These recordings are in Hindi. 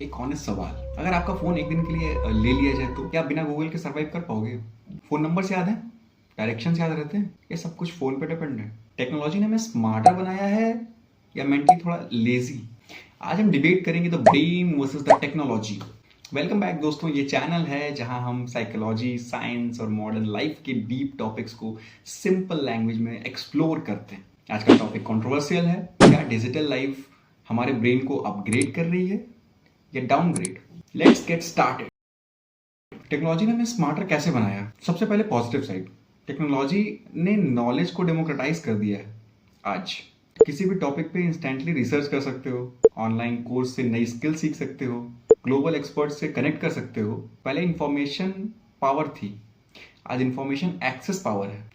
एक ऑनेस्ट सवाल, अगर आपका फोन एक दिन के लिए ले लिया जाए तो क्या बिना गूगल के सरवाइव कर पाओगे? फोन नंबर्स याद हैं? डायरेक्शंस याद रहते हैं? ये सब कुछ फोन पे डिपेंड है। टेक्नोलॉजी ने हमें स्मार्टर बनाया है या मेंटली थोड़ा लेजी? आज हम डिबेट करेंगे the brain versus the technology. Welcome back दोस्तों, ये चैनल है जहां हम साइकोलॉजी, साइंस और मॉडर्न लाइफ के डीप टॉपिक्स को सिंपल लैंग्वेज में एक्सप्लोर करते हैं। आज का टॉपिक कंट्रोवर्शियल है। क्या डिजिटल लाइफ हमारे ब्रेन को अपग्रेड कर रही है या downgrade? Let's get started. Technology ने हमें स्मार्टर कैसे बनाया? सबसे पहले पॉजिटिव साइड, टेक्नोलॉजी ने नॉलेज को डेमोक्रेटाइज कर दिया है। आज किसी भी टॉपिक पे इंस्टेंटली रिसर्च कर सकते हो, ऑनलाइन कोर्स से नई स्किल सीख सकते हो, ग्लोबल एक्सपर्ट से कनेक्ट कर सकते हो। पहले इंफॉर्मेशन पावर थी, आज इंफॉर्मेशन एक्सेस पावर है।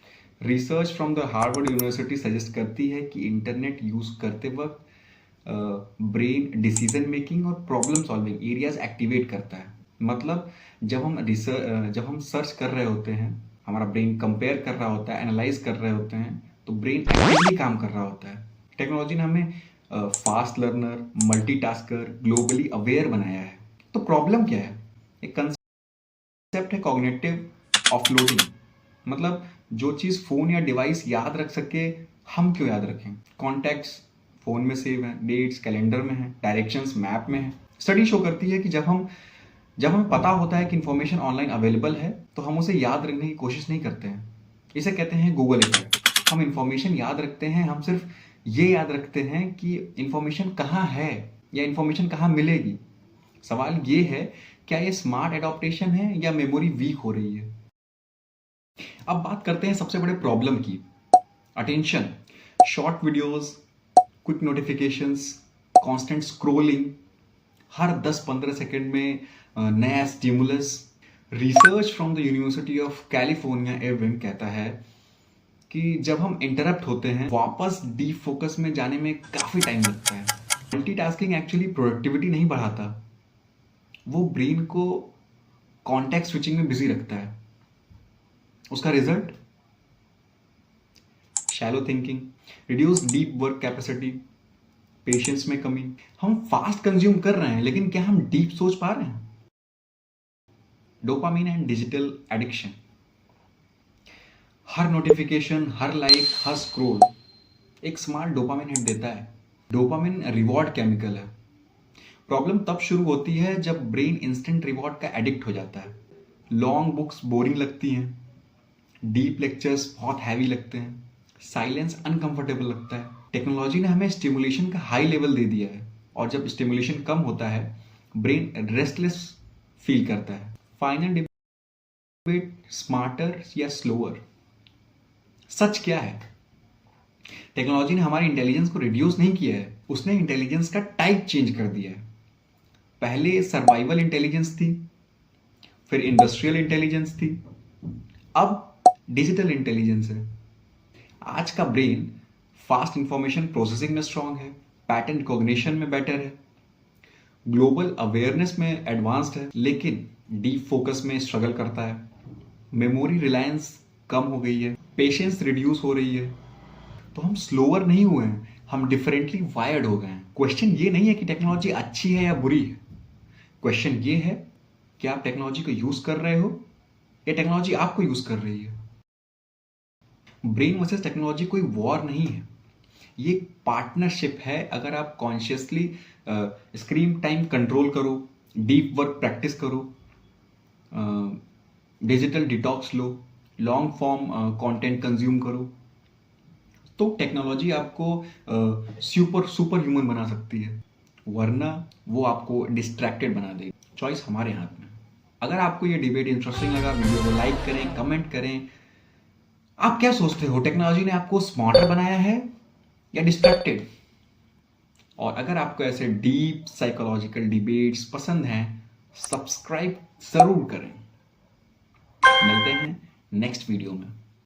Research from the Harvard university suggest करती है कि इंटरनेट यूज करते वक्त ब्रेन डिसीजन मेकिंग और प्रॉब्लम सॉल्विंग एरियाज एक्टिवेट करता है। मतलब जब हम सर्च कर रहे होते हैं, हमारा ब्रेन कंपेयर कर रहा होता है, एनालाइज कर रहे होते हैं, तो ब्रेन एक्टिवली काम कर रहा होता है। टेक्नोलॉजी ने हमें fast learner, multitasker, globally aware बनाया है। तो प्रॉब्लम क्या है? एक कंसेप्ट है कॉग्निटिव ऑफलोडिंग। मतलब जो चीज़ फ़ोन या डिवाइस याद रख सके, हम क्यों याद रखें? कॉन्टैक्ट्स फ़ोन में सेव हैं, डेट्स कैलेंडर में हैं, डायरेक्शंस मैप में हैं। स्टडी शो करती है कि जब हमें पता होता है कि इन्फॉर्मेशन ऑनलाइन अवेलेबल है, तो हम उसे याद रखने की कोशिश नहीं करते हैं। इसे कहते हैं गूगल इफेक्ट। हम इन्फॉर्मेशन याद रखते हैं, हम सिर्फ ये याद रखते हैं कि इन्फॉर्मेशन कहाँ है या इन्फॉर्मेशन कहाँ मिलेगी। सवाल ये है, क्या ये स्मार्ट एडॉप्टेशन है या मेमोरी वीक हो रही है? अब बात करते हैं सबसे बड़े प्रॉब्लम की, attention. Short videos, quick notifications, constant scrolling, हर 10-15 सेकंड में नया stimulus. Research from the University of California Irvine कहता है कि जब हम इंटरप्ट होते हैं, वापस डीप फोकस में जाने में काफ़ी टाइम लगता है। मल्टीटास्किंग एक्चुअली प्रोडक्टिविटी नहीं बढ़ाता, वो ब्रेन को कॉन्टेक्स्ट स्विचिंग में बिजी रखता है। उसका result shallow thinking, reduce deep work capacity, patience में कमी। हम फास्ट कंज्यूम कर रहे हैं, लेकिन क्या हम डीप सोच पा रहे हैं? Dopamine and digital addiction. Her notification, her like, her scroll एक स्मार्ट डोपामिन हिट देता है। डोपामिन रिवॉर्ड केमिकल है। प्रॉब्लम तब शुरू होती है जब ब्रेन इंस्टेंट रिवॉर्ड का एडिक्ट हो जाता है। लॉन्ग बुक्स बोरिंग लगती हैं, डीप लेक्चर्स बहुत हैवी लगते हैं, साइलेंस अनकंफर्टेबल लगता है। टेक्नोलॉजी ने हमें स्टिमुलेशन का हाई लेवल दे दिया है, और जब स्टिमुलेशन कम होता है, ब्रेन रेस्टलेस फील करता है। फाइनल डिबेट, स्मार्टर या स्लोअर? सच क्या है? टेक्नोलॉजी ने हमारी इंटेलिजेंस को रिड्यूस नहीं किया है, उसने इंटेलिजेंस का टाइप चेंज कर दिया है। पहले सर्वाइवल इंटेलिजेंस थी, फिर इंडस्ट्रियल इंटेलिजेंस थी, अब डिजिटल इंटेलिजेंस है। आज का ब्रेन फास्ट इंफॉर्मेशन प्रोसेसिंग में स्ट्रांग है, पैटर्न रिकॉग्निशन में बेटर है, ग्लोबल अवेयरनेस में एडवांस्ड है, लेकिन डीप फोकस में स्ट्रगल करता है। मेमोरी रिलायंस कम हो गई है, पेशेंस रिड्यूस हो रही है। तो हम स्लोअर नहीं हुए हैं, हम डिफरेंटली वायर्ड हो गए हैं। क्वेश्चन ये नहीं है कि टेक्नोलॉजी अच्छी है या बुरी है, क्वेश्चन ये है कि आप टेक्नोलॉजी को यूज कर रहे हो या टेक्नोलॉजी आपको यूज कर रही है। ब्रेन वर्सेस टेक्नोलॉजी कोई वॉर नहीं है, ये पार्टनरशिप है। अगर आप कॉन्शियसली स्क्रीन टाइम कंट्रोल करो, डीप वर्क प्रैक्टिस करो, डिजिटल डिटॉक्स लो, लॉन्ग फॉर्म कंटेंट कंज्यूम करो, तो टेक्नोलॉजी आपको सुपर ह्यूमन बना सकती है, वरना वो आपको डिस्ट्रैक्टेड बना देगी। चॉइस हमारे हाथ में। अगर आपको ये डिबेट इंटरेस्टिंग लगा, वीडियो को लाइक करें, कमेंट करें। आप क्या सोचते हो, टेक्नोलॉजी ने आपको स्मार्टर बनाया है या डिस्ट्रैक्टेड? और अगर आपको ऐसे डीप साइकोलॉजिकल डिबेट्स पसंद हैं, सब्सक्राइब जरूर करें। मिलते हैं नेक्स्ट वीडियो में।